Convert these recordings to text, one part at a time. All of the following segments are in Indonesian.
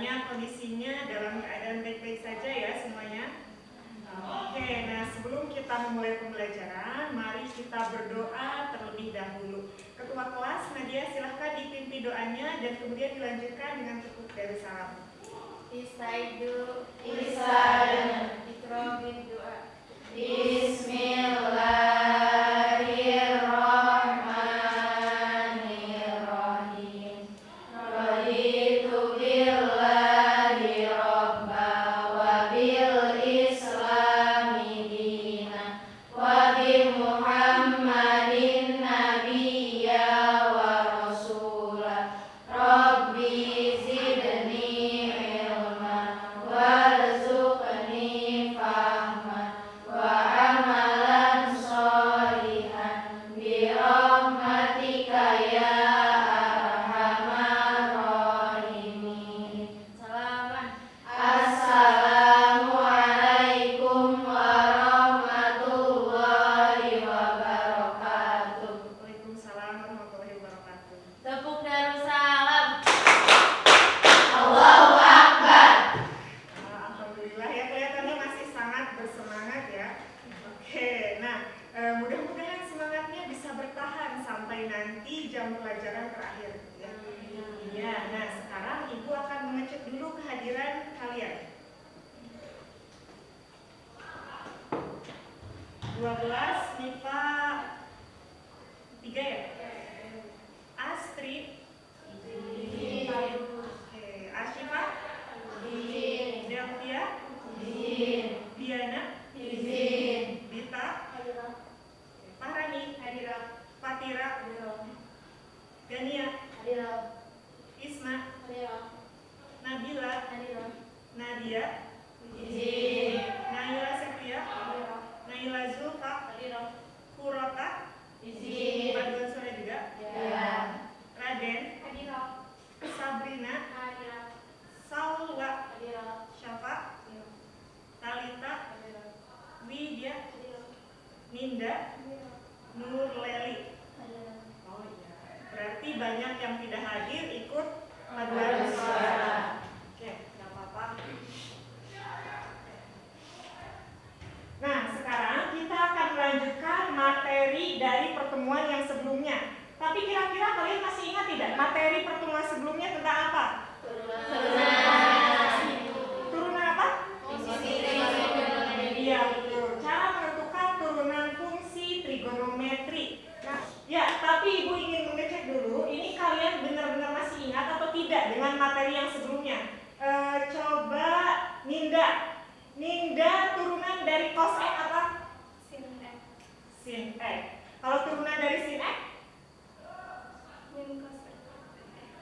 Kabarnya kondisinya dalam keadaan baik-baik saja ya semuanya? Oke, nah sebelum kita memulai pembelajaran, mari kita berdoa terlebih dahulu. Ketua kelas, Nadia, silahkan dipimpin doanya dan kemudian dilanjutkan dengan cukup dari salam. Istaidu, Ikrobin doa. Bismillahirrahmanirrahim. Raditu billahi robba wa bil islami dina wa bi Muhammadin nabiyya wa rasulah. Rabbi zidni ilma warzuqni fahma wa amalan sholihan bi rahmatika ya arhamar rahimin. Salaman. Assalamualaikum warahmatullahi wabarakatuh. Waalaikumsalam warahmatullahi wabarakatuh. Tepuk Darussalam. Allahu Akbar. Alhamdulillah ya, kelihatannya masih sangat bersemangat ya. Oke, nah mudah-mudahan semangatnya bisa bertahan sampai nanti jam pelajaran terakhir ya. Iya, nah sekarang Ibu akan mengecek dulu kehadiran kalian. 12 MIPA 3 ya? Astrid, oke, Asyifa, Delvia, Diana, Dita, Farani, Fatira, Gania, Isma, Nabila, Nadia, Naila Sepria, Naila Zulfa, Kurota, Bantuan Suara juga, Raden, Sabrina, Salwa, Syafa, Talita, Widya, Ninda, Nurleli. Oh iya, berarti banyak yang tidak hadir ikut paduan suara. Oke, nggak apa-apa. Nah, sekarang kita akan melanjutkan materi dari pertemuan yang sebelumnya. Tapi kira-kira kalian masih ingat tidak materi pertemuan sebelumnya tentang apa? Turunan apa? Iya, betul. Cara menentukan turunan fungsi trigonometri. Nah, ya, tapi Ibu ingin mengecek dulu, ini kalian benar-benar masih ingat atau tidak dengan materi yang sebelumnya? Coba Ninda, turunan dari cos X apa? Sin X. Kalau turunan dari sin X?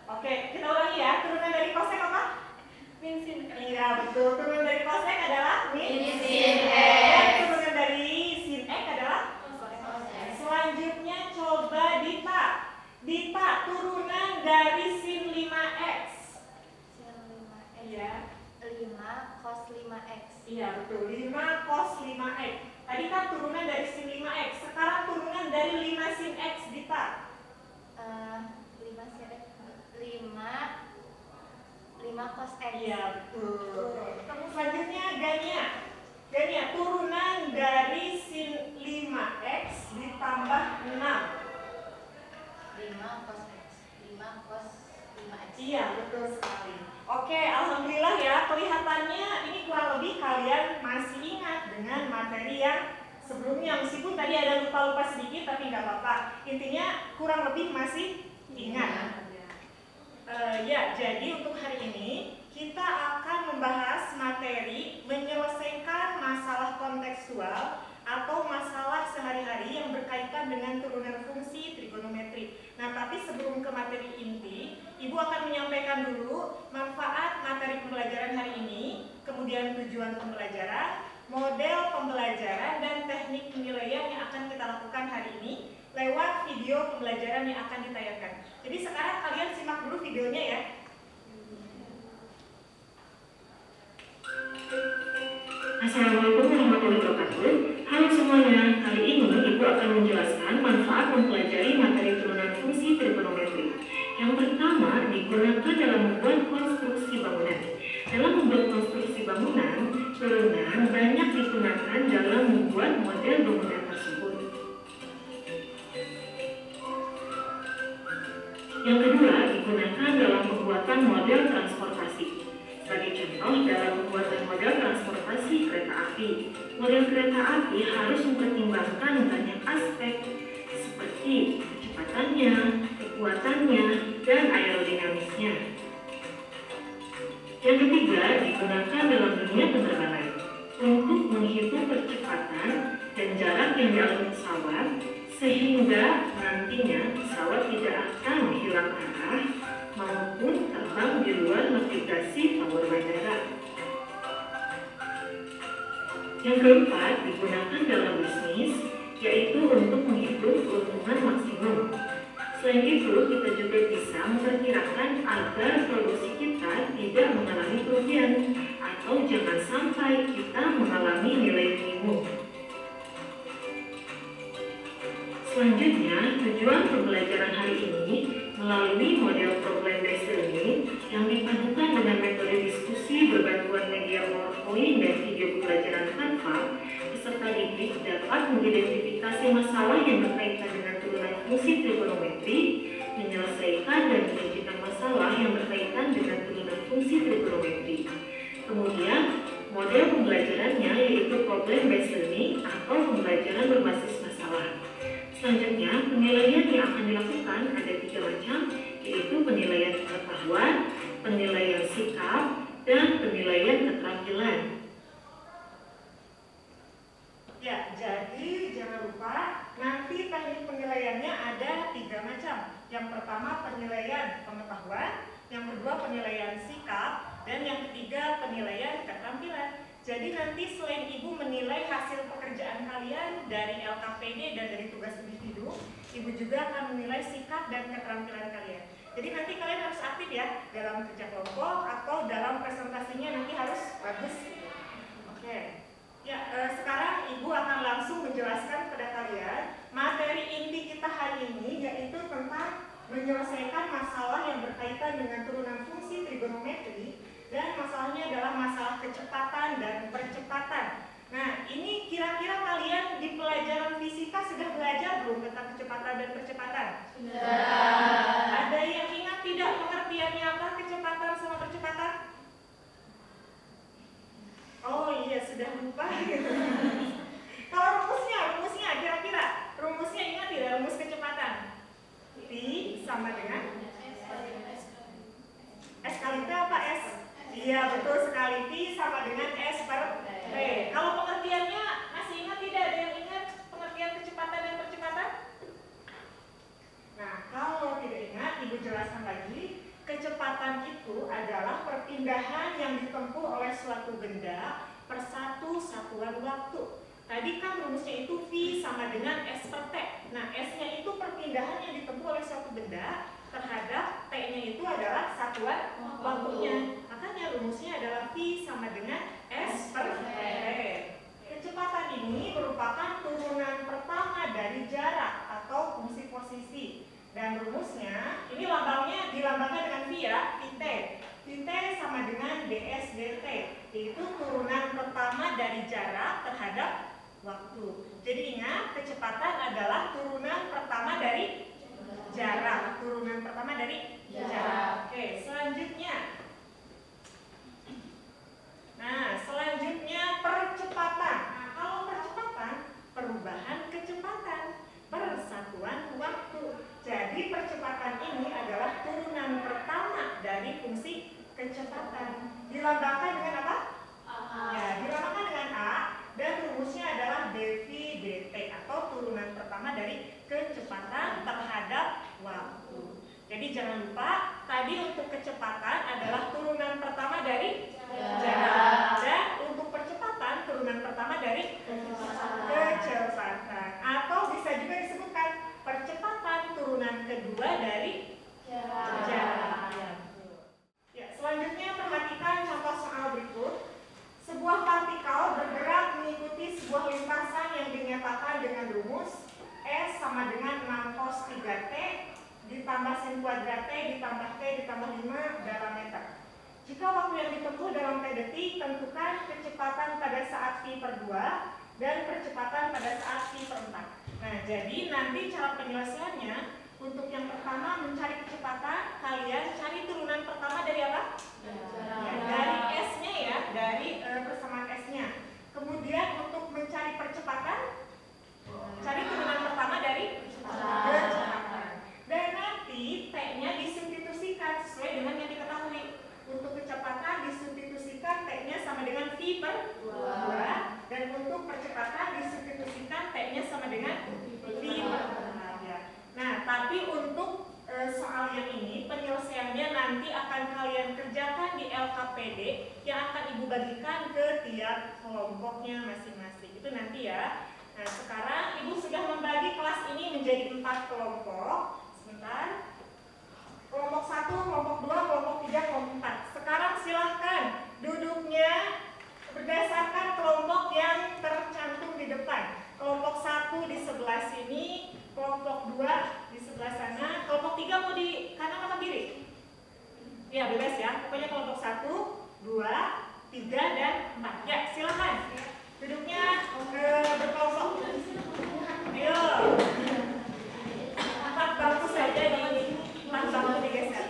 Oke, kita ulangi ya. Turunan dari cos X apa? Min sin X. Iya, betul. Turunan dari cos X adalah min Sin X. Dan turunan dari sin X adalah? Selanjutnya coba Dita. Dita, turunan dari sin 5X. Iya. 5 cos 5x. Iya, betul. 5 cos 5X. Tadi kan turunan dari sin 5X. Sekarang turunan dari 5 sin X, Dita. 5 cos x. Iya, betul. Selanjutnya Gania, turunan dari sin 5X ditambah 6. 5 cos x. 5 cos 5x. Iya, betul sekali. Oke, alhamdulillah ya. Kelihatannya ini kurang lebih kalian masih ingat dengan materi yang sebelumnya. Meskipun tadi ada lupa-lupa sedikit, tapi nggak apa-apa. Intinya kurang lebih masih ingat. Ya, jadi untuk hari ini kita akan membahas materi menyelesaikan masalah kontekstual atau masalah sehari-hari yang berkaitan dengan turunan fungsi trigonometri. Nah, tapi sebelum ke materi inti, Ibu akan menyampaikan dulu manfaat materi pembelajaran hari ini, kemudian tujuan pembelajaran, model pembelajaran, dan teknik penilaian yang akan kita lakukan hari ini lewat video pembelajaran yang akan ditayangkan. Jadi sekarang kalian simak dulu videonya ya. Assalamualaikum warahmatullahi wabarakatuh. Halo semuanya, kali ini Ibu akan menjelaskan manfaat mempelajari materi turunan fungsi trigonometri. Yang pertama digunakan dalam membuat konstruksi bangunan. bangunan, turunan banyak digunakan dalam membuat model bangunan tersebut. Yang kedua, digunakan dalam pembuatan model transportasi. Sebagai contoh, dalam pembuatan model transportasi kereta api, model kereta api harus mempertimbangkan banyak aspek seperti kecepatannya, kekuatannya, dan aerodinamisnya. Yang ketiga, digunakan dalam dunia penerbangan untuk menghitung percepatan dan jarak yang dilalui pesawat sehingga nantinya pesawat tidak akan hilang arah maupun terbang di luar navigasi tower bandara. Yang keempat, digunakan dalam bisnis, yaitu untuk menghitung keuntungan maksimum. Selain itu, kita juga bisa memperkirakan agar produksi kita tidak mengalami kerugian atau jangan sampai kita mengalami nilai minimum. Selanjutnya, tujuan pembelajaran hari ini melalui model problem based learning yang dipadukan dengan metode diskusi berbantuan media PowerPoint dan video pembelajaran Canva, peserta didik dapat mengidentifikasi masalah yang berkaitan dengan turunan fungsi trigonometri, menyelesaikan dan menyajikan masalah yang berkaitan dengan turunan fungsi trigonometri. Kemudian, model pembelajarannya yaitu problem based learning atau pembelajaran berbasis masalah. Selanjutnya, penilaian yang akan dilakukan ada 3 macam, yaitu penilaian pengetahuan, penilaian sikap, dan penilaian keterampilan. Ya, jadi jangan lupa nanti teknik penilaiannya ada 3 macam. Yang pertama penilaian pengetahuan, yang kedua penilaian sikap, dan yang ketiga penilaian keterampilan. Jadi nanti selain Ibu menilai hasil pekerjaan kalian dari LKPD dan dari tugas individu, Ibu juga akan menilai sikap dan keterampilan kalian. Jadi nanti kalian harus aktif ya dalam kerja kelompok atau dalam presentasinya nanti harus bagus. Oke. Ya, sekarang Ibu akan langsung menjelaskan kepada kalian materi inti kita hari ini, yaitu tentang menyelesaikan masalah yang berkaitan dengan turunan fungsi trigonometri, dan masalahnya adalah masalah kecepatan dan percepatan. Nah, ini kira-kira kalian di pelajaran fisika sudah belajar belum tentang kecepatan dan percepatan? Sudah. Ada yang ingat tidak pengertiannya apa kecepatan sama percepatan? Oh iya, sudah lupa. Kalau rumusnya kira-kira rumusnya ingat tidak rumus kecepatan? V sama dengan S kali T apa S? Iya, betul sekali. V sama dengan S per T. Kalau pengertiannya masih ingat tidak? Ada yang ingat pengertian kecepatan dan percepatan? Nah, kalau tidak ingat, Ibu jelaskan lagi. Kecepatan itu adalah perpindahan yang ditempuh oleh suatu benda per satu satuan waktu. Tadi kan rumusnya itu V sama dengan S per T. Nah, S-nya itu perpindahan yang ditempuh oleh suatu benda terhadap T-nya itu adalah satuan waktunya. Makanya rumusnya adalah V sama dengan S per T. Kecepatan ini merupakan turunan pertama dari jarak atau fungsi posisi. Dan rumusnya, ini lambangnya dilambangkan dengan V ya, Vt. Vt sama dengan ds dt, yaitu turunan pertama dari jarak terhadap waktu. Jadi ingat, kecepatan adalah turunan pertama dari jarak. Turunan pertama dari jarak. Oke, selanjutnya. Nah, selanjutnya percepatan. Nah, kalau percepatan, perubahan kecepatan persatuan waktu. Jadi percepatan ini adalah turunan pertama dari fungsi kecepatan. Dilambangkan dengan apa? Ya, dilambangkan dengan A, dan rumusnya adalah dv dt atau turunan pertama dari kecepatan terhadap waktu. Jadi jangan lupa, tadi untuk kecepatan adalah turunan pertama dari jarak, dan untuk percepatan turunan pertama dari kecepatan. Atau bisa juga disebutkan percepatan turunan kedua dari jarak. Ya, selanjutnya perhatikan contoh soal berikut. Sebuah partikel bergerak mengikuti sebuah lintasan yang dinyatakan dengan rumus S sama dengan 6 cos 3T ditambah sin kuadrat T ditambah T ditambah 5 dalam meter. Jika waktu yang ditempuh dalam T detik, tentukan kecepatan pada saat V/2 dan percepatan pada saat V/4. Nah, jadi nanti cara penyelesaiannya, untuk yang pertama mencari kecepatan, kalian cari turunan pertama dari apa? Ya, dari S-nya ya, dari persamaan S-nya. Kemudian untuk mencari percepatan, cari turunan pertama dari kecepatan. Dan nanti T-nya disubstitusikan sesuai dengan yang diketahui. Untuk kecepatan disubstitusikan T-nya sama dengan V/2, dan untuk percepatan disubstitusikan T-nya sama dengan V/4. Nah, tapi untuk soal yang ini penyelesaiannya nanti akan kalian kerjakan di LKPD yang akan Ibu bagikan ke tiap kelompoknya masing-masing. Itu nanti ya. Nah, sekarang Ibu sudah membagi kelas ini menjadi 4 kelompok. Sebentar. Kelompok 1, kelompok 2, kelompok 3, kelompok 4. Sekarang silahkan duduknya berdasarkan kelompok yang tercantum di depan. Kelompok 1 di sebelah sini, kelompok 2 di sebelah sana, kelompok 3 mau di kanan atau kiri? Ya, bebas ya. Pokoknya kelompok 1, 2, 3, dan 4. Ya, silahkan duduknya berkelompok. Ayo. 4 bangku saja di 4 bangku digeser.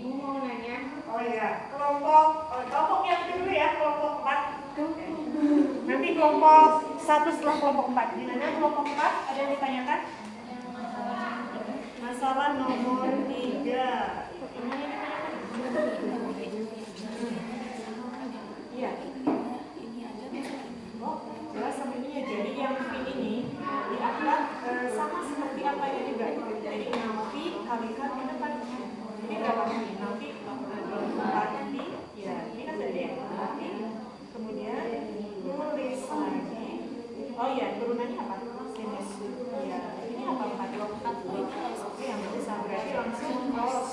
Ibu mau nanya. Oh iya, kelompok yang dulu ya, kelompok 4. Nanti kelompok 1 setelah kelompok 4. Gimana kelompok 4? Ada yang ditanyakan? Masalah nomor 3. Iya. Oh, jelas sama ini ya. Jadi yang ini dianggap sama seperti apanya juga. Jadi nanti kalikan ke depan. Ini berapa kali? Nanti 24 ini. Ya, ini kan tadi ya. Nanti kemudian tulis lagi. Oh iya, turunannya apa? Sinus. Ya, ini apa? 4. Oke, yang bisa berarti langsung cos.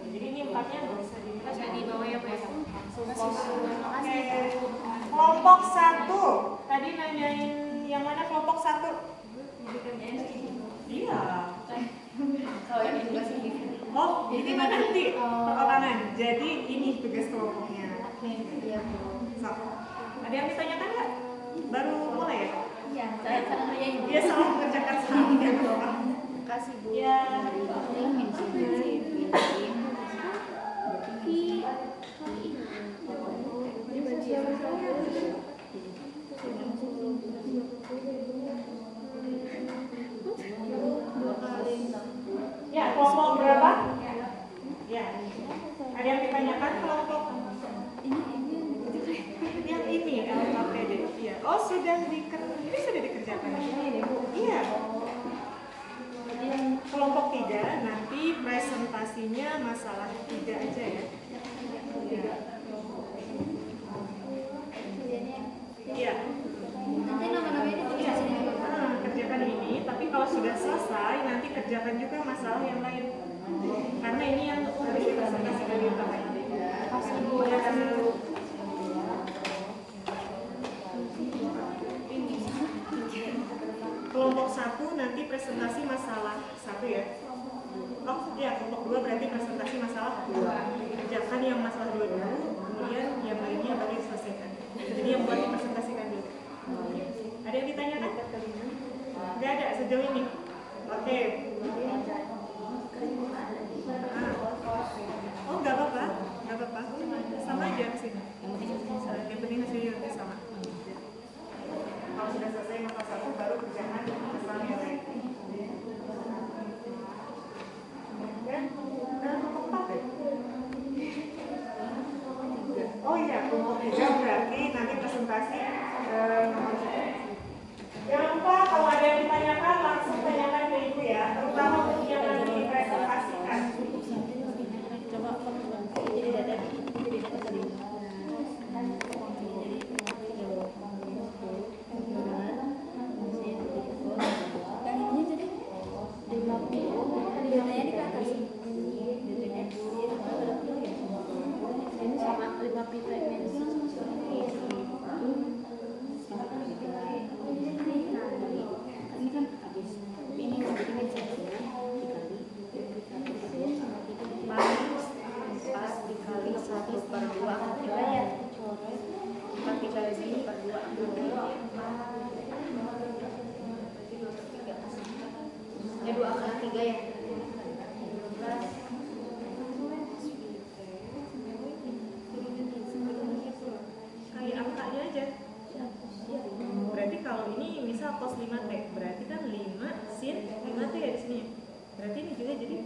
Jadi ini 4-nya nggak usah di bawah ya Bu ya. Oke. Kelompok 1. Tadi nanyain yang mana kelompok 1? Iya. Kalau ini juga sih. Oh, ini mana nanti perorangan. Jadi ini tugas kelompoknya. Iya Bu. So, ada yang ditanyakan nggak? Baru mulai ya? Iya, saya sekarang ngerjain. Dia selalu mengerjakan sehari dan doa. Kasih Bu. Ya. Ya, kelompok berapa? Ya. Ada yang ditanyakan kelompok yang ini LKPD. Iya. Oh, ini sudah dikerjakan. Iya. Kelompok 3 nanti presentasinya masalah 3 aja ya. Iya. Nanti nama-namanya Iya. Kerjakan ini, tapi kalau sudah selesai nanti kerjakan juga masalah yang lain. Karena ini yang harus dipresentasikan di utama. Kelompok 1 nanti presentasi masalah 1 ya. Oh ya, kelompok 2 berarti presentasi masalah 2. Kerjakan yang masalah 2 dulu, kemudian yang lainnya baru diselesaikan. Jadi yang buat dipresentasikan dulu. Ada yang ditanyakan? Nggak ada sejauh ini. Oke. Oh nggak apa-apa, sama aja sih. Yang penting hasilnya nanti sama. Kalau sudah selesai masalah 1 baru kerjakan masalah yang lain. Oh iya, kelompok 3 berarti nanti presentasi nomor 1. Jangan lupa kalau ada yang ditanyakan langsung tanyakan ke Ibu ya, terutama untuk yang nanti dipresentasikan. Ya 2 kali 3 ya. Kayak angkanya aja. Berarti kalau ini misal cos 5T, berarti kan 5 sin 5T ya di sini. Berarti ini juga jadi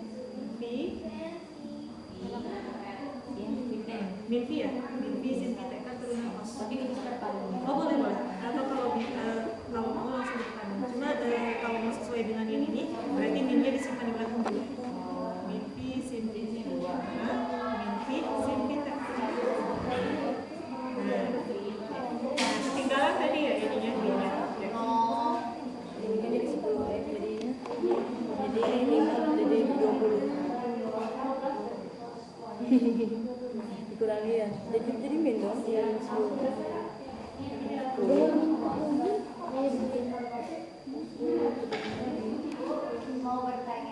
min pi ya, min pi sin pi T kan turunan cos. Oh boleh. Atau kalau mau langsung di depan. Cuma kalau mau sesuai dengan yang ini, berarti minnya disimpan di belakang dulu. Min pi sin pi T. Min pi sin pi T. Nah, ketinggalan tadi ya ininya minnya. Oh. Ini kan jadi 10 ya jadinya. Jadi 20. Dikurangi ya. Jadi min dong. Iya, 10.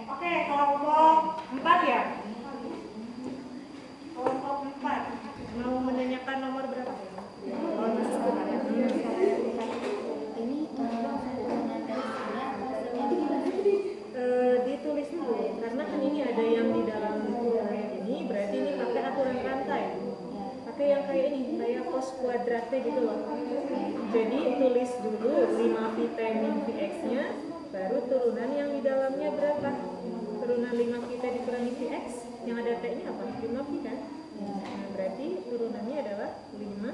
Oke, kelompok 4 ya. Kelompok 4 mau menanyakan nomor berapa? Oh, masih sebentar ya. Ini ditulis Ditulis dulu karena kan ini ada yang di dalam dulu 5 pi T min pi X-nya, baru turunan yang di dalamnya berapa? Turunan 5 pi T dikurangi pi X, yang ada T-nya apa? 5 pi kan? Nah, berarti turunannya adalah 5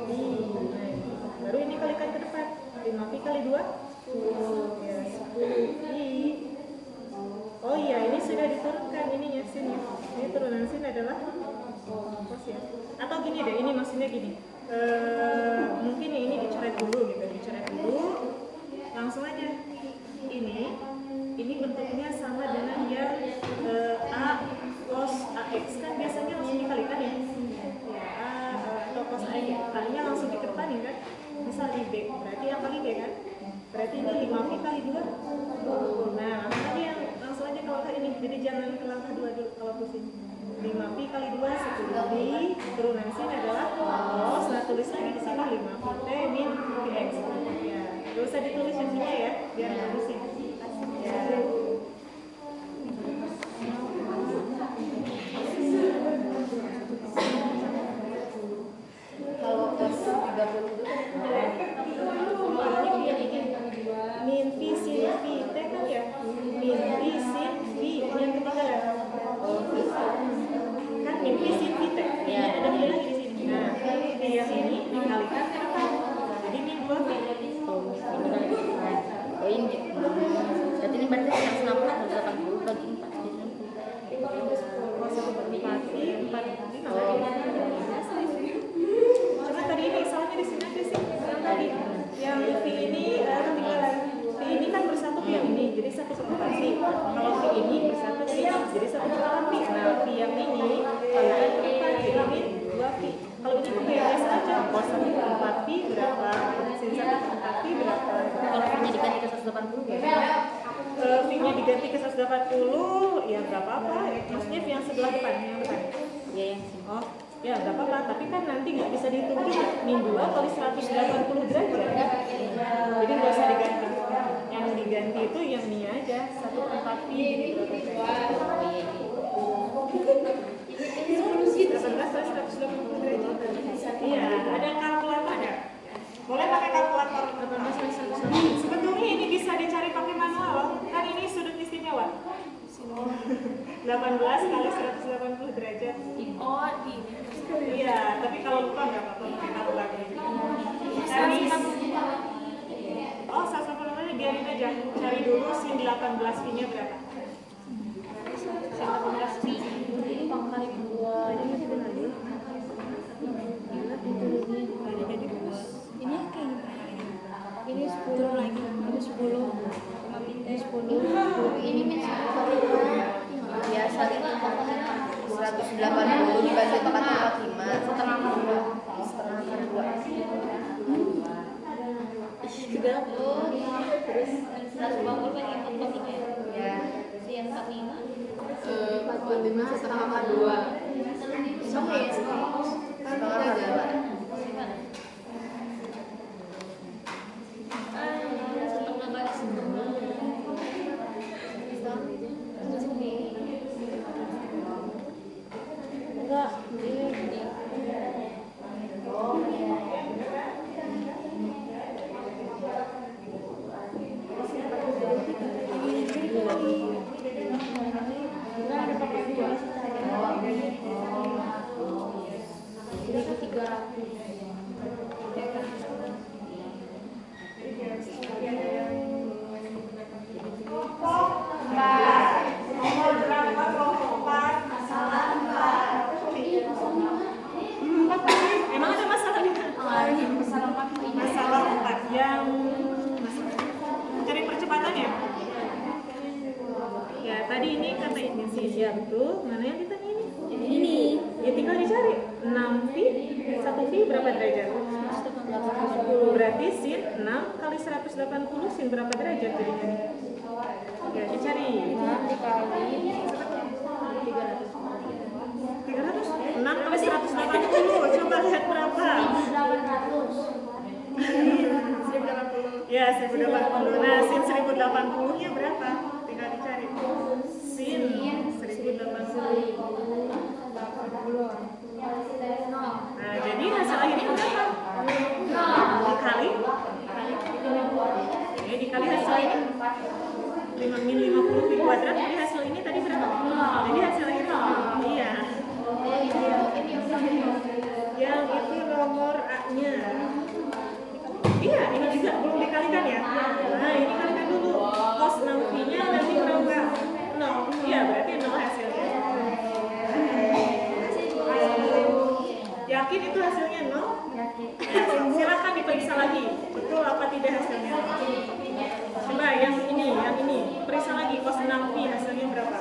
pi. Nah, baru ini kalikan ke depan. 5 pi kali 2? 10. Ya, 10 pi. Oh iya, ini sudah diturunkan ininya sin ya. Ini turunan sin adalah cos ya. Atau gini deh, ini maksudnya gini. Mungkin ini dicoret dulu gitu, dicoret dulu. Langsung aja. Ini bentuknya sama dengan yang A cos AX kan biasanya langsung dikalikan ya. Ya, A atau cos AX ya. Kalinya langsung dikedepanin kan. Misal di B, berarti yang kali B kan? Berarti ini 5 pi kali 2. Nah, langsung aja kalau ini. Jadi jangan ke langkah 2 dulu kalau pusing. 5 pi kali 2 10 pi. Turunan sin adalah cos. Nah, tulis lagi di sini 5 pi T min pi X. Ya, gak usah ditulis intinya ya, biar nggak pusing. Ya. Kalau cos 30 min pi sin pi T kan ya? Min pi sin pi yang ketinggalan. Kan min pi sin pi T. Ya, ada pi lagi di sini. Nah, pi yang ini dikalikan ke depan. Jadi min 2 pi. Oh ini. Berarti ini berarti 180 bagi 4 jadi 4 pi 4 pi. Coba tadi ini soalnya di sini aja sih. Yang tadi yang pi ini ketinggalan. Pi ini kan bersatu pi yang ini, jadi 1/4 pi. Kalau pi ini bersatu pi, jadi 1/4 pi. Nah, pi yang ini kalikan ke depan jadi min 2 pi. Kalau ini pi biasa aja, cos 1/4 pi berapa? Sin 1/4 pi berapa? kalau pi-nya diganti ke 180 ya. Pi-nya diganti ke 180, ya nggak apa-apa. Maksudnya pi yang sebelah depan, yang depan. Iya yang sini. Oh, ya nggak apa-apa. Tapi kan nanti nggak bisa dihitung juga. Min 2 kali 180 derajat. Jadi nggak usah diganti. Yang diganti itu yang ini aja, 1/4 pi. Oh iya. 18 kali 180 derajat. Iya, ada kalkulator ada. Boleh pakai kalkulator. 18 kali 180. Sebetulnya ini bisa dicari pakai manual. Kan ini sudut istimewa. 18 kali 180 derajat. Oh di. Iya, tapi kalau lupa nggak apa-apa pakai kalkulator. Cari. Oh, 180 biarin aja. Cari dulu sin 18 pi-nya berapa? Sin 18 pi. Ini pangkal 2. Ini kayak ini 10 lagi. Ini 10. Ini 10. Ini min 10. Biasa itu 180 dibagi 4,5 setengah kali 2. Sudah terus 180 bagi 4,5 ya. Si yang 45 45 setengah kali 2. Sama ya. Setengah kali 2. Ya betul, mana yang ditanya ini? Ini, ya tinggal dicari 6 pi, 1 pi berapa derajat? 180. Berarti sin 6 kali 180 sin berapa derajat jadinya nih? Ya dicari 6 dikali 300 6 kali 180, coba lihat berapa? 1080. Ya 1080, nah sin 1080 nya berapa? Tinggal dicari sin 1080. Nah, jadi hasil akhirnya berapa? Dikali Yakin itu hasilnya 0? Yakin. Silahkan diperiksa lagi, betul apa tidak hasilnya. Coba yang ini, periksa lagi cos 6pi hasilnya berapa? 0.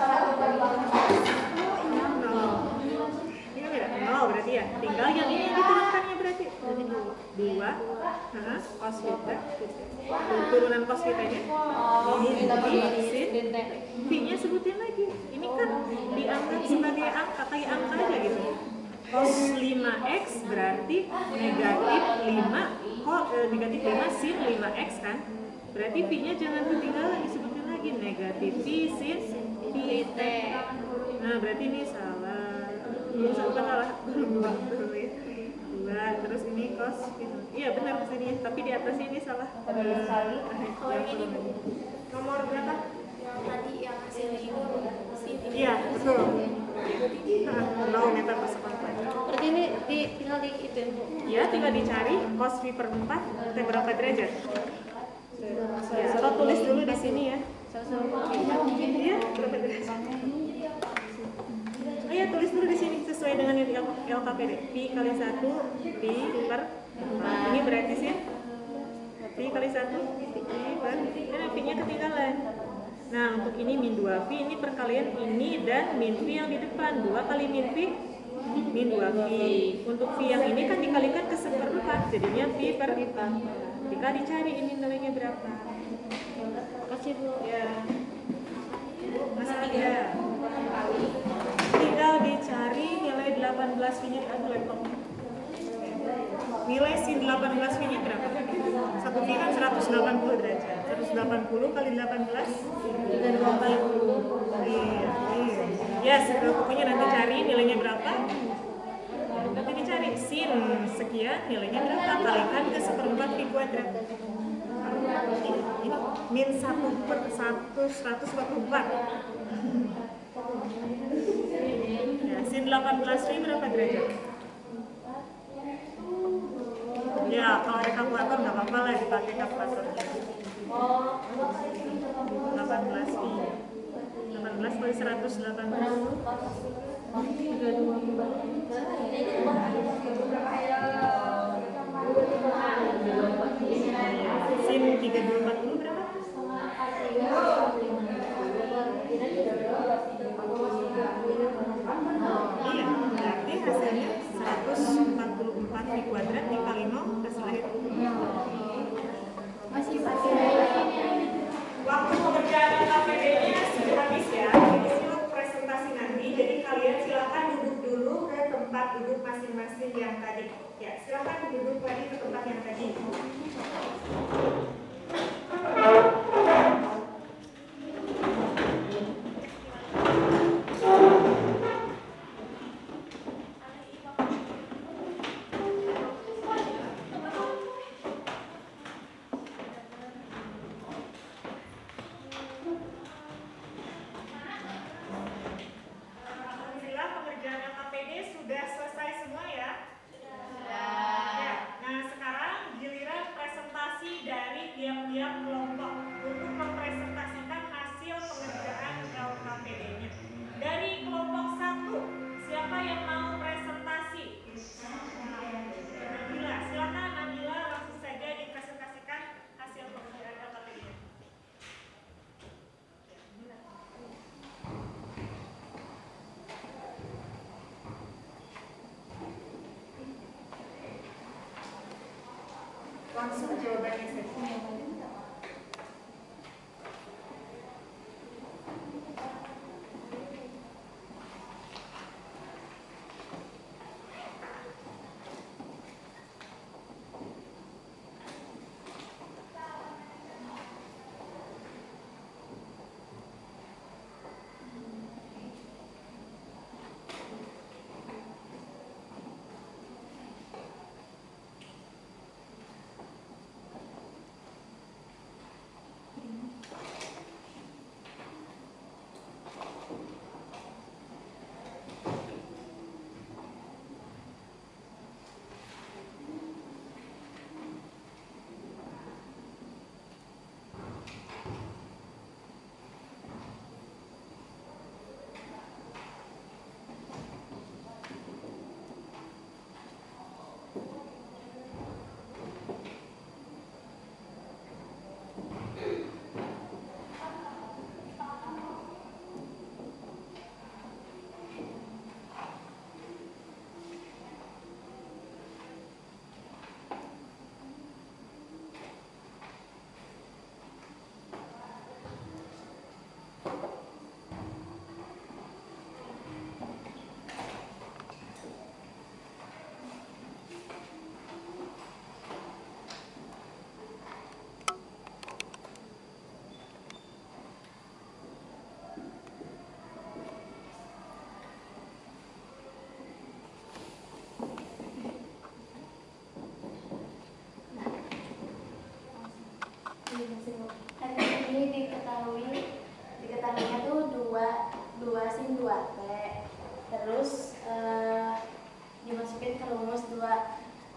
Ini kan beda, 0 berarti ya. Tinggal yang ini diturunkannya berarti 2 cos theta. Turunan cos theta-nya. Ini sin. P-nya sebutin lagi. Ini kan dianggap sebagai angka, kayak angka aja gitu. Cos 5x berarti negatif 5 sin 5x kan. Berarti P-nya jangan ketinggalan, disebutin lagi negatif P sin P-T. Nah berarti ini salah. Salah. 2, terus ini cos iya benar kesini, tapi di atasnya ini salah. Kalau yang ini Bu, Nomor berapa? yang tadi yang hasilnya ini Iya, betul. 0 meter per sekund. berarti ini tinggal di itu Bu. Ya, tinggal dicari cos V per 4 T berapa derajat. Ya, atau tulis dulu di sini ya. Iya, berapa derajat? Oh ya, tulis dulu di sini sesuai dengan yang di LKPD. Pi kali 1 Pi per 4. Ini berarti sih Pi kali 1 Pi per Pi-nya ketinggalan. Nah, untuk ini min 2 Pi, ini perkalian ini dan min Pi yang di depan. 2 kali min Pi, min 2 Pi. Untuk Pi yang ini kan dikalikan ke 1/4, jadinya Pi per 4. Jika dicari ini nilainya berapa? Kasih Bu. Ya. Masih 3. Tinggal dicari nilai 18 Pi-nya. Aduh, laptop. Nilai sin 18 Pi-nya berapa? 1 Pi kan 180 derajat. 180 kali 18 Iya. Yes, pokoknya nanti cari nilainya berapa. Nanti dicari sin sekian, nilainya berapa, kalikan ke 1/4 Pi kuadrat. Ini min 1/144. Ya, sin 18 Pi berapa derajat? Ya, kalau ada kalkulator nggak apa-apa lah dipakai kalkulatornya. 18 Pi. 18 kali 180. Sin 3240 berapa? Iya, berarti hasilnya 144 Pi kuadrat dikali 0 hasilnya itu. Waktu pekerjaan KPD-nya sudah habis ya. Jadi silakan presentasi nanti. Jadi kalian silakan duduk dulu ke tempat duduk masing-masing yang tadi. Ya, silakan duduk lagi ke tempat yang tadi. Langsung jawabannya saja.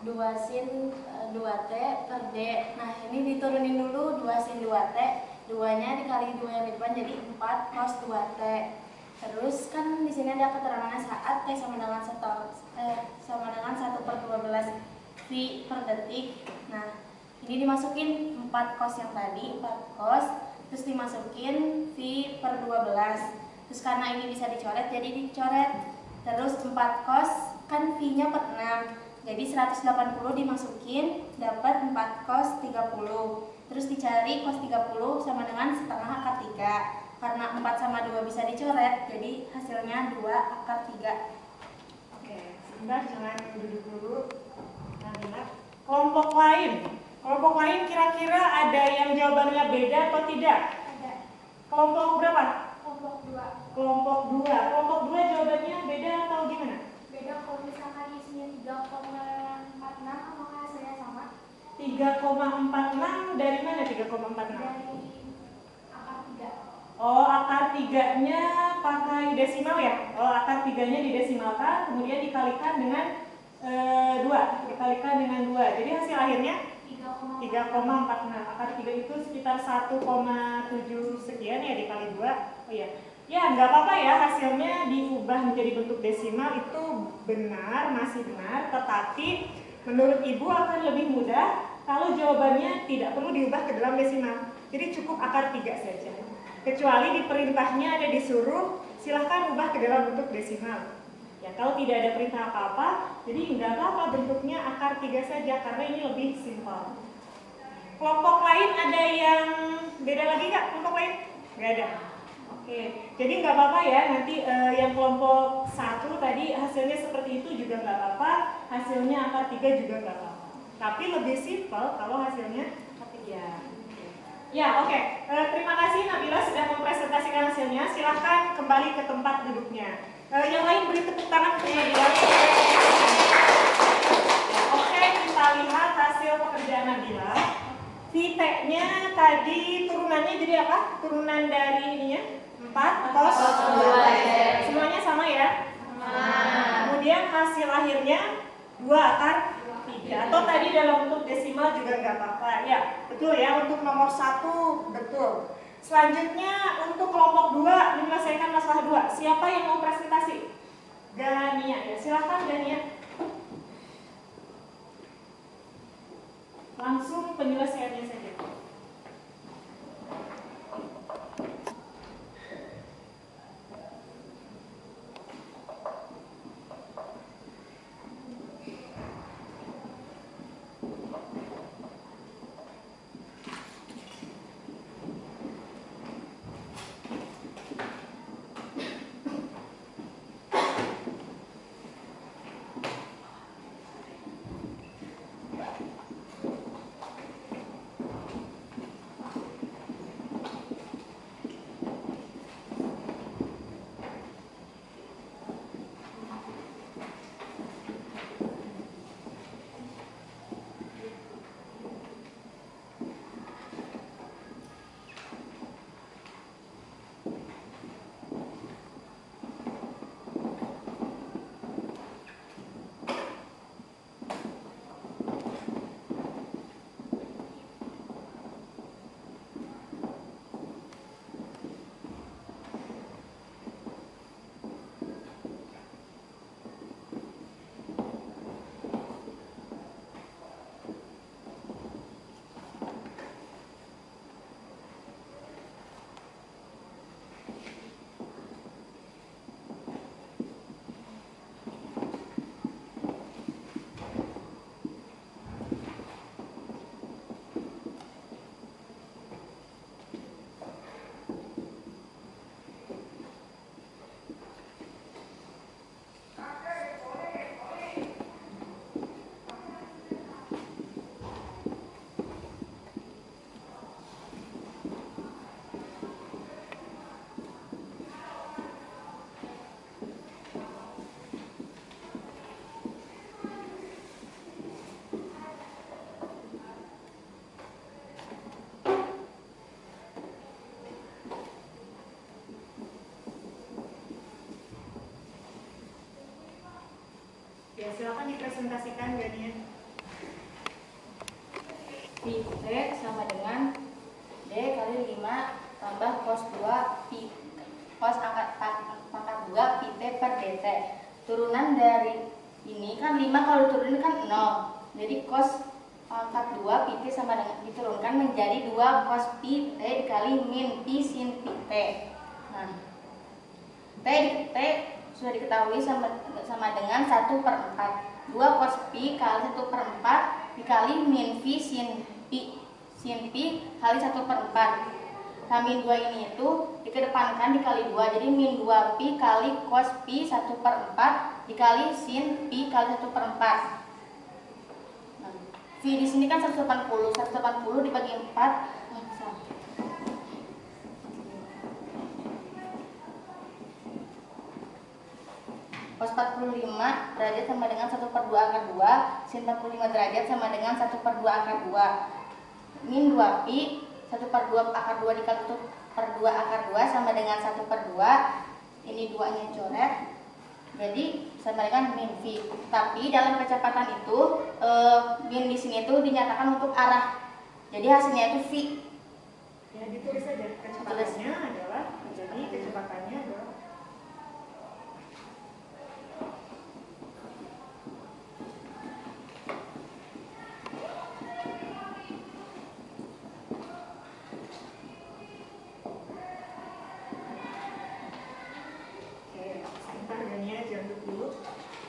2 sin 2T per D. Nah, ini diturunin dulu 2 sin 2T, 2-nya dikali 2 yang di depan jadi 4 cos 2T. Terus kan di sini ada keterangannya saat T sama dengan 1/12 V per detik. Nah, ini dimasukin 4 cos yang tadi, 4 cos, terus dimasukin V per 12. Terus karena ini bisa dicoret, jadi dicoret. Terus 4 cos, kan V-nya 46. Jadi 180 dimasukin, dapat 4 cos 30. Terus dicari cos 30 sama dengan setengah akar 3. Karena 4 sama 2 bisa dicoret, jadi hasilnya 2 akar 3. Oke, sebentar jangan duduk dulu. Nah, kelompok lain. Kelompok lain kira-kira ada yang jawabannya beda atau tidak? Ada. Kelompok berapa? Kelompok 2. Kelompok 2. Kelompok 2 jawabannya beda atau gimana? Beda kalau misalkan isinya 3,46 apakah hasilnya sama? 3,46 dari mana 3,46? Dari akar 3. Oh, akar 3-nya pakai desimal ya? Oh, akar 3-nya didesimalkan, kemudian dikalikan dengan 2. Dikalikan dengan 2. Jadi hasil akhirnya 3,46. Akar 3 itu sekitar 1,7 sekian ya dikali 2. Oh iya. Ya, nggak apa-apa ya, hasilnya diubah menjadi bentuk desimal itu benar, masih benar, tetapi menurut Ibu akan lebih mudah kalau jawabannya tidak perlu diubah ke dalam desimal. Jadi cukup akar 3 saja. Kecuali di perintahnya ada disuruh, silahkan ubah ke dalam bentuk desimal. Ya, kalau tidak ada perintah apa-apa, jadi nggak apa-apa bentuknya akar 3 saja, karena ini lebih simpel. Kelompok lain ada yang beda lagi nggak? Kelompok lain? Nggak ada. Oke, jadi nggak apa-apa ya, nanti yang kelompok 1 tadi hasilnya seperti itu juga nggak apa-apa, hasilnya akar 3 juga nggak apa-apa. Tapi lebih simpel kalau hasilnya akar 3. Ya, oke. Terima kasih Nabila sudah mempresentasikan hasilnya. Silahkan kembali ke tempat duduknya. Yang lain beri tepuk tangan untuk Nabila. Oke, kita lihat hasil pekerjaan Nabila. VT-nya tadi turunannya jadi apa? Turunan dari ininya 4 cos 2. Semuanya sama ya? Kemudian hasil akhirnya 2 akar 3. Atau tadi dalam bentuk desimal juga nggak apa-apa. Ya, betul ya, untuk nomor 1 betul. Selanjutnya untuk kelompok 2 menyelesaikan masalah 2. Siapa yang mau presentasi? Gania ya, silahkan Gania. Langsung penyelesaiannya saja. Ya, silakan dipresentasikan Gania. Pi T sama dengan D kali 5 tambah cos 2 Pi cos pangkat 2 Pi T per dt. Turunan dari ini kan 5 kalau diturunin kan 0. Jadi cos pangkat 2 Pi T sama dengan diturunkan menjadi 2 cos Pi T dikali min Pi sin Pi T. Nah, T sudah diketahui sama dengan 1/4. 2 cos Pi kali 1/4 dikali min Pi sin Pi kali 1/4. Nah, min 2 ini itu dikedepankan dikali 2, jadi min 2 Pi kali cos Pi 1/4 dikali sin Pi kali 1/4. Nah, V di sini kan 180 dibagi 4. Cos 45 derajat sama dengan 1/2 akar 2, sin 45 derajat sama dengan 1/2 akar 2. Min 2 Pi 1/2 akar 2 dikali 1/2 akar 2 sama dengan 1/2. Ini 2-nya coret. Jadi sama dengan min V. Tapi dalam kecepatan itu min di sini itu dinyatakan untuk arah. Jadi hasilnya itu V. Ya, ditulis saja. Kecepatannya adalah, jadi kecepatannya adalah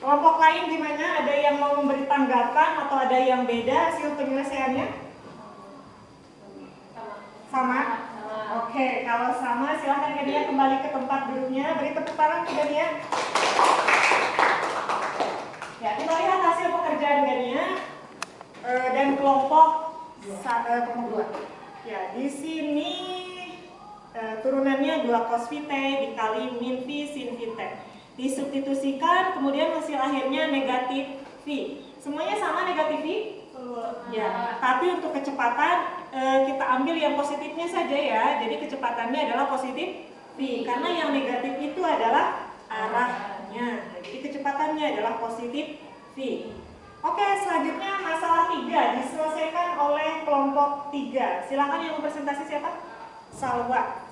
kelompok lain gimana? Ada yang mau memberi tanggapan atau ada yang beda hasil penyelesaiannya? Sama? Oke, kalau sama silahkan Gania kembali ke tempat duduknya. Beri tepuk tangan ke Gania. Ya, kita lihat hasil pekerjaan Gania dan kelompok 2. Ya, di sini turunannya 2 cos Pi T dikali min Pi sin Pi T. Disubstitusikan, kemudian hasil akhirnya negatif V. Semuanya sama negatif V? Ya, tapi untuk kecepatan kita ambil yang positifnya saja ya. Jadi kecepatannya adalah positif V, karena yang negatif itu adalah arahnya. Jadi kecepatannya adalah positif V. Oke, selanjutnya masalah 3 diselesaikan oleh kelompok 3. Silakan yang mempresentasi siapa? Salwa.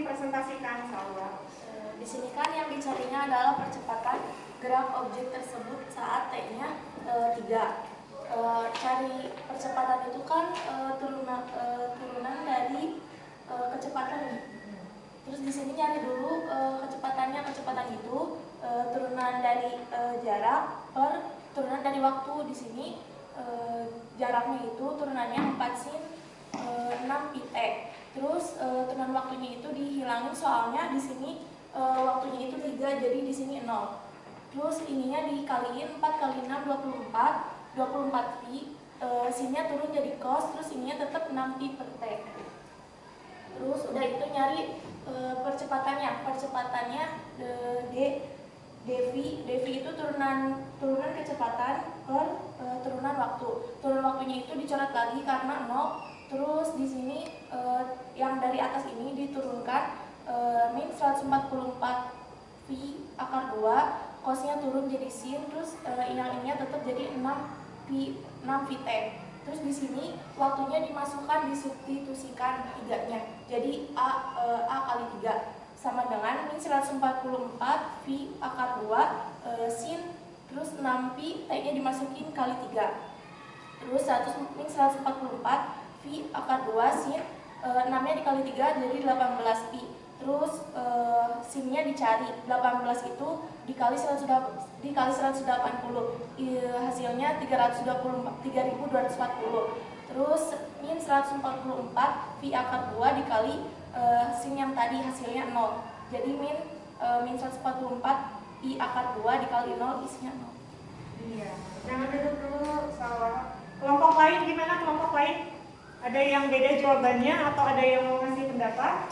dipresentasikan, Salwa. Di sini kan yang dicarinya adalah percepatan gerak objek tersebut saat T-nya 3. Cari percepatan itu kan turunan dari kecepatan. Terus di sini nyari dulu kecepatannya. Kecepatan itu turunan dari jarak per turunan dari waktu. Di sini jaraknya itu turunannya 4 sin 6 pi t. Terus turunan waktunya itu dihilangin soalnya di sini waktunya itu 3, jadi di sini 0. Terus ininya dikaliin 4 kali 6 24 pi. Sinnya turun jadi cos, terus ininya tetap 6 pi per t. Terus udah itu nyari percepatannya dv itu turunan kecepatan per turunan waktu. Turunan waktunya itu dicoret lagi karena 0. Terus di sini yang dari atas ini diturunkan min 144 pi akar 2, cosnya turun jadi sin, terus yang ininya tetap jadi 6 pi t. Terus di sini waktunya dimasukkan, disubstitusikan 3-nya. Jadi a kali 3 sama dengan min 144 pi akar 2 sin, terus 6 pi t-nya dimasukin kali 3. Terus min 144 pi akar 2 sin 6-nya dikali 3 jadi 18 pi. Terus sinnya dicari, 18 itu dikali 180, hasilnya 3240. Terus min 144 pi akar 2 dikali sin yang tadi hasilnya 0. Jadi min 144 pi akar 2 dikali 0 isinya 0. Iya, jangan duduk dulu, salah. Kelompok lain gimana, kelompok lain? Ada yang beda jawabannya atau ada yang mau ngasih pendapat?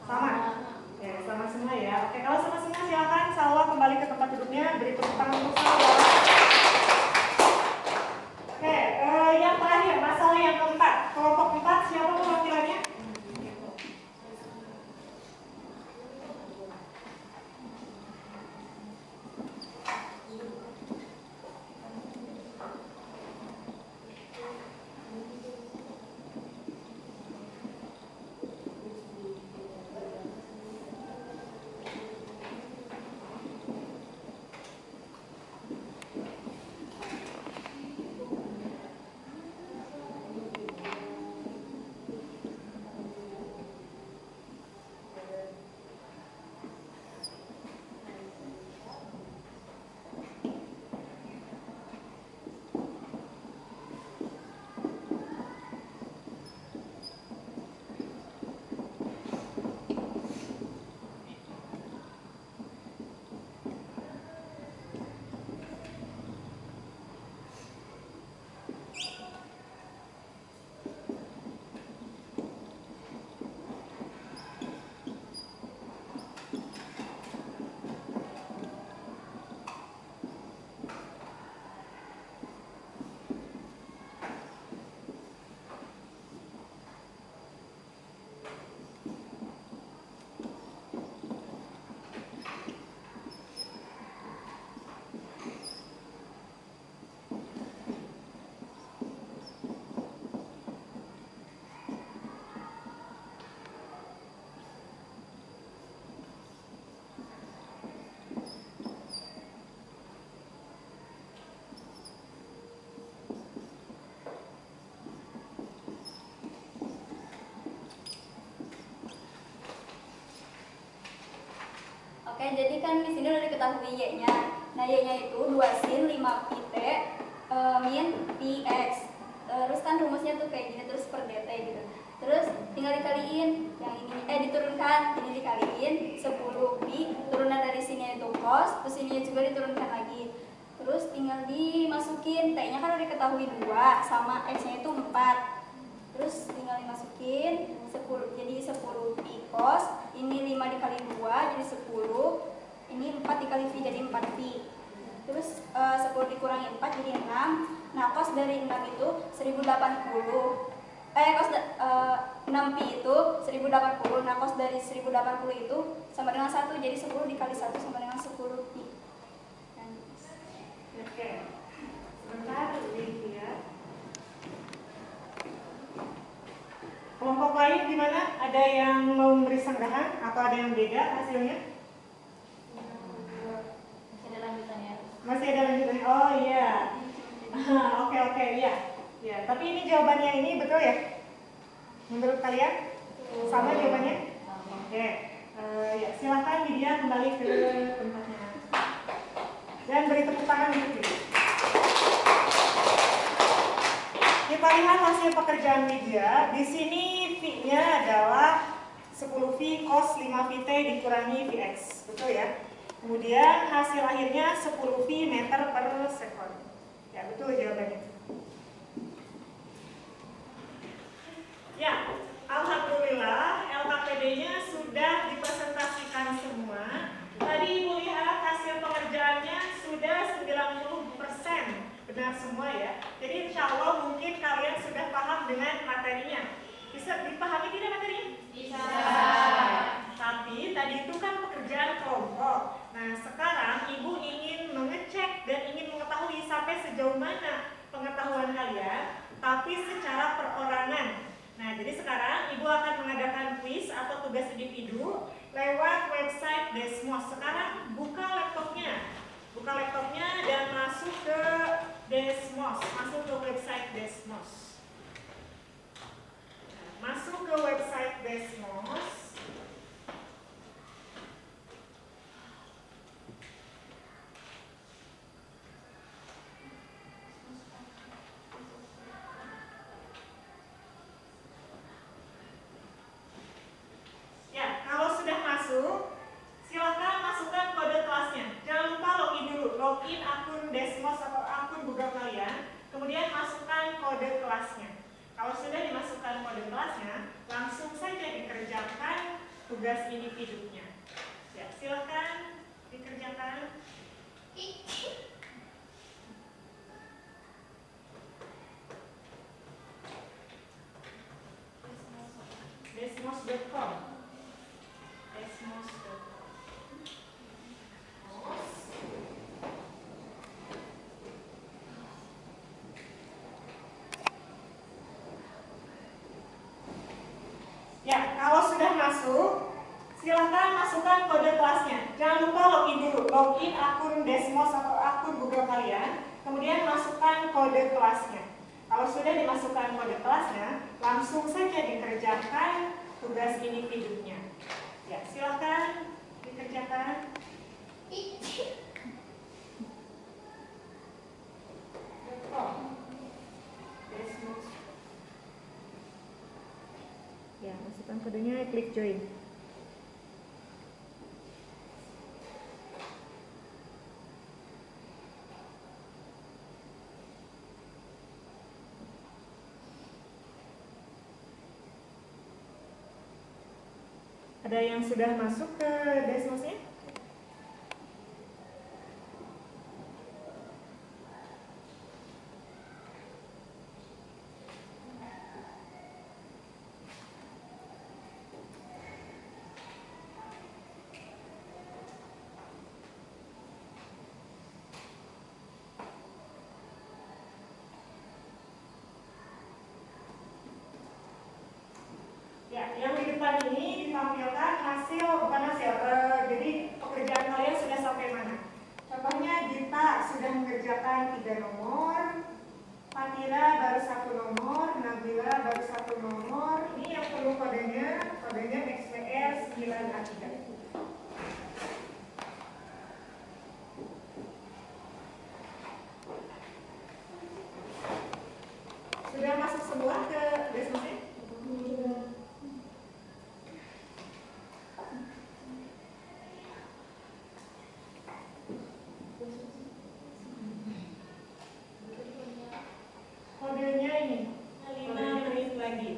Sama? Ya, sama semua ya. Oke, kalau sama semua silakan Salwa kembali ke tempat duduknya. Beri tepuk tangan untuk Salwa. Oke, yang terakhir, masalah yang keempat. Kelompok 4, siapa perwakilannya? Oke, jadi kan di sini udah diketahui y-nya. Nah, y-nya itu 2 sin 5 pi t min pi x. Terus kan rumusnya tuh kayak gini, terus per dt gitu. Terus tinggal dikaliin yang ini, diturunkan, ini dikaliin 10 pi, turunan dari sini itu cos, terus ini juga diturunkan lagi. Terus tinggal dimasukin, t-nya kan udah diketahui 2, sama x-nya itu 4. Terus tinggal dimasukin 10, jadi 10 pi cos, ini 5 dikali 2 jadi 10, ini 4 dikali pi jadi 4 pi. Terus 10 dikurangi 4 jadi 6. Nah, cos dari 6 itu 1080. Cos 6 pi itu 1080. Nah, cos dari 1080 itu sama dengan 1, jadi 10 dikali 1 sama dengan 10 pi. Oke, sebentar lihat. Kelompok lain lain gimana? Ada yang mau memberi sanggahan atau ada yang beda hasilnya? Masih ada lanjutannya. Masih ada lanjutannya? Oh iya. Oke, iya. Ya, tapi ini jawabannya ini betul ya? Menurut kalian? Sama jawabannya? Oke. Ya, silakan Lydia kembali ke tempatnya. Dan beri tepuk tangan untuk dia. Kita lihat hasil pekerjaan Lydia. Di sini V-nya adalah 10 V cos 5 VT dikurangi Vx. Betul ya? Kemudian hasil akhirnya 10 V meter per sekon. Ya, betul jawabannya. Ya, alhamdulillah LKPD-nya sudah dipresentasikan semua. Tadi Ibu lihat hasil pengerjaannya sudah 90% benar semua ya. Jadi insya Allah mungkin kalian sudah paham dengan materinya. Bisa dipahami tidak materinya? Bisa. Tapi tadi itu kan pekerjaan kelompok. Nah sekarang Ibu ingin mengecek dan ingin mengetahui sampai sejauh mana pengetahuan kalian, tapi secara perorangan. Nah, jadi sekarang Ibu akan mengadakan kuis atau tugas individu lewat website Desmos. Sekarang buka laptopnya. Buka laptopnya dan masuk ke Desmos. Masuk ke website Desmos. Masuk ke website Desmos. Silakan masukkan kode kelasnya. Jangan lupa login dulu, login akun Desmos atau akun Google kalian. Kemudian masukkan kode kelasnya. Kalau sudah dimasukkan kode kelasnya, langsung saja dikerjakan tugas individunya. Ya, silakan dikerjakan. Desmos.com. Desmos.com. Ya, kalau sudah masuk, silakan masukkan kode kelasnya. Jangan lupa login dulu, login akun Desmos atau akun Google kalian, kemudian masukkan kode kelasnya. Kalau sudah dimasukkan kode kelasnya, langsung saja dikerjakan tugas individunya. Ya, silakan dikerjakan. Desmos. Ya, masukkan kodenya, klik join. Ada yang sudah masuk ke Desmosnya? Ya, yang di depan ini ditampilkan hasil, bukan hasil, jadi pekerjaan kalian sudah sampai mana. Contohnya Dita sudah mengerjakan 3 nomor, Fatira baru 1 nomor, Nabila baru 1 nomor. Ini yang perlu kodenya XPR 9A3. Sudah masuk semua ke Desmosnya? Kodenya ini 5 menit lagi.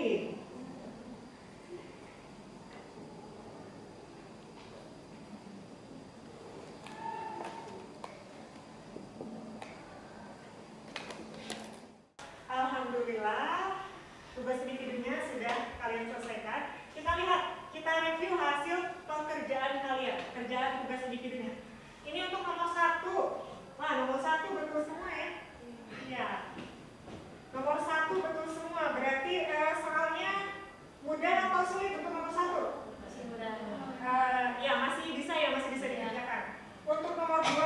Sulit. Alhamdulillah, tugas individunya sudah kalian selesaikan. Kita lihat, kita review hasil pekerjaan kalian, kerjaan tugas individunya. Ini untuk nomor 1. Wah, nomor 1 betul semua ya? Ya. Nomor 1 betul semua, berarti soalnya mudah atau sulit untuk nomor 1? Masih mudah. Ya, masih bisa dikerjakan. Untuk nomor 2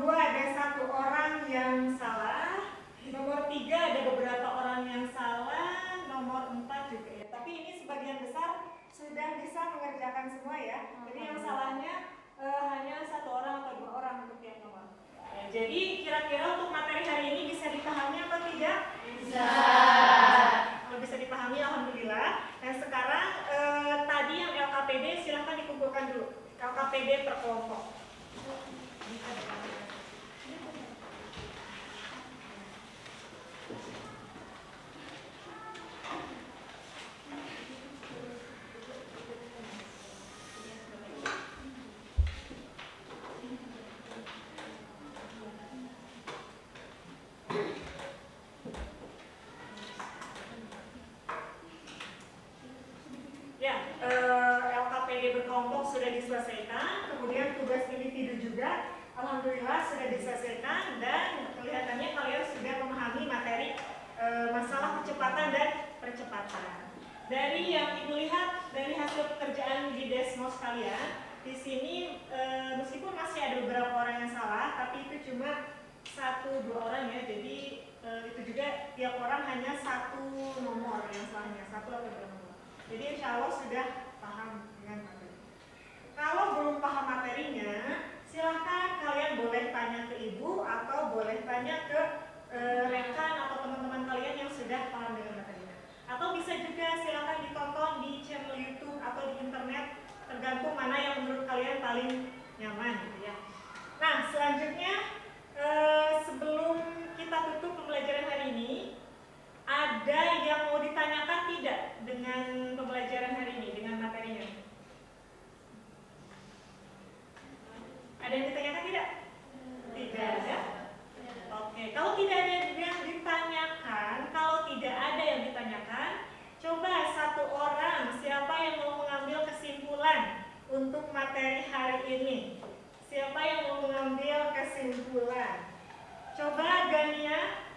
ada 1 orang yang salah. Nomor 3 ada beberapa orang yang salah, nomor 4 juga ya. Tapi ini sebagian besar sudah bisa mengerjakan semua ya. Jadi yang salahnya hanya 1 orang atau 2 orang untuk tiap nomor. Ya, jadi kira-kira untuk materi hari ini bisa dipahami atau tidak? Bisa. Kalau bisa dipahami, alhamdulillah. Dan sekarang tadi yang LKPD silahkan dikumpulkan dulu. LKPD per kelompok. LKPD berkelompok sudah diselesaikan, kemudian tugas individu juga alhamdulillah sudah diselesaikan, dan kelihatannya kalian sudah memahami materi masalah kecepatan dan percepatan. Dari yang Ibu lihat dari hasil pekerjaan di Desmos kalian, di sini meskipun masih ada beberapa orang yang salah, tapi itu cuma 1-2 orang ya, jadi itu juga tiap orang hanya 1 nomor yang salahnya, 1 atau 2 nomor. Jadi insya Allah sudah paham dengan materi. Kalau belum paham materinya, silahkan kalian boleh tanya ke ibu atau boleh tanya ke rekan atau teman-teman kalian yang sudah paham dengan materinya. Atau bisa juga silahkan ditonton di channel YouTube atau di internet, tergantung mana yang menurut kalian paling nyaman gitu ya. Nah, selanjutnya sebelum kita tutup pembelajaran hari ini, ada yang mau ditanyakan tidak dengan pembelajaran hari ini, dengan materinya? Ada yang ditanyakan tidak? Tidak ada? Oke, kalau tidak ada yang ditanyakan, coba 1 orang, siapa yang mau mengambil kesimpulan untuk materi hari ini? Siapa yang mau mengambil kesimpulan? Coba Gania.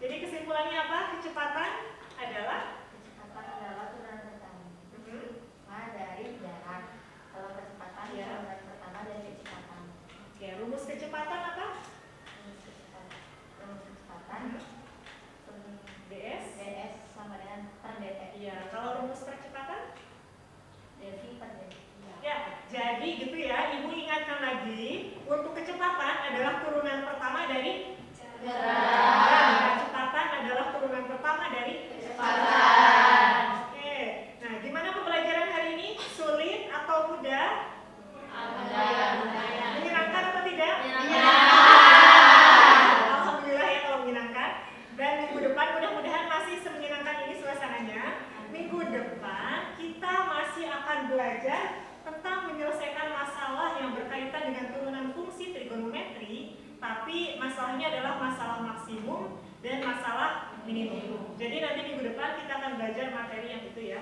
Jadi kesimpulannya apa? Kecepatan adalah turunan pertama. Dari jarak. Kalau kecepatan turunan pertama dari kecepatan. Oke, rumus kecepatan apa? Rumus kecepatan. DS sama dengan per dt. Iya, kalau rumus percepatan? dv per dt. Ya, jadi gitu ya. Ibu ingatkan lagi, untuk kecepatan adalah turunan pertama dari jarak. Kecepatan adalah turunan pertama dari Kecepatan. Oke. Nah, gimana pembelajaran hari ini? Sulit atau mudah? Menyenangkan atau tidak? Alhamdulillah ya kalau menyenangkan. Dan minggu depan mudah-mudahan masih semenyenangkan ini suasananya. Minggu depan kita masih akan belajar tentang menyelesaikan masalah yang berkaitan dengan turunan fungsi trigonometri, tapi masalahnya adalah masalah maksimum dan masalah minimum. Jadi nanti minggu depan kita akan belajar materi yang itu ya.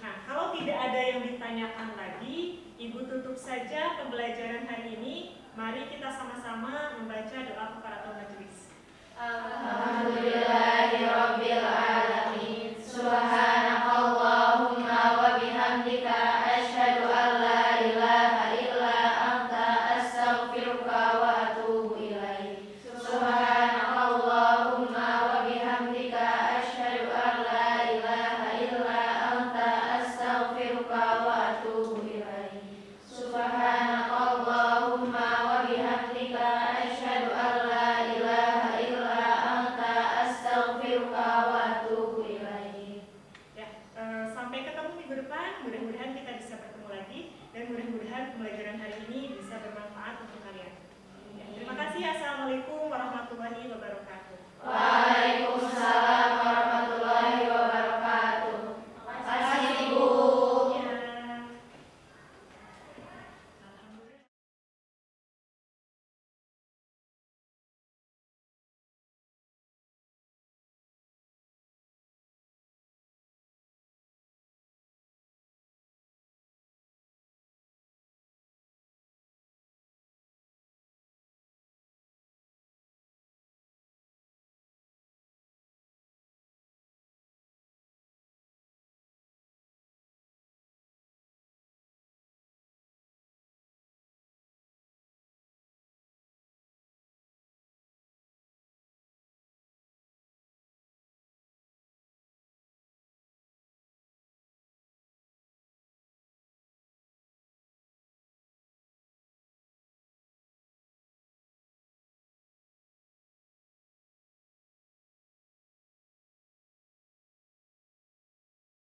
Nah, kalau tidak ada yang ditanyakan lagi, Ibu tutup saja pembelajaran hari ini. Mari kita sama-sama membaca doa kafaratul majelis. Alhamdulillahirabbil alamin. Subhanakallahumma wa bihamdika asyhadu an la ilaha illa anta astaghfiruka wa atubu ilaik. Subhanakallahumma wa bihamdika asyhadu an la ilaha illa anta astaghfiruka wa atubu ilaik. Subhanakallahumma wa bihamdika asyhadu an la ilaha illa anta astaghfiruka wa atubu ilaik. Ya, sampai ketemu minggu depan. Mudah-mudahan kita bisa bertemu lagi dan mudah-mudahan pembelajaran hari ini bisa bermanfaat untuk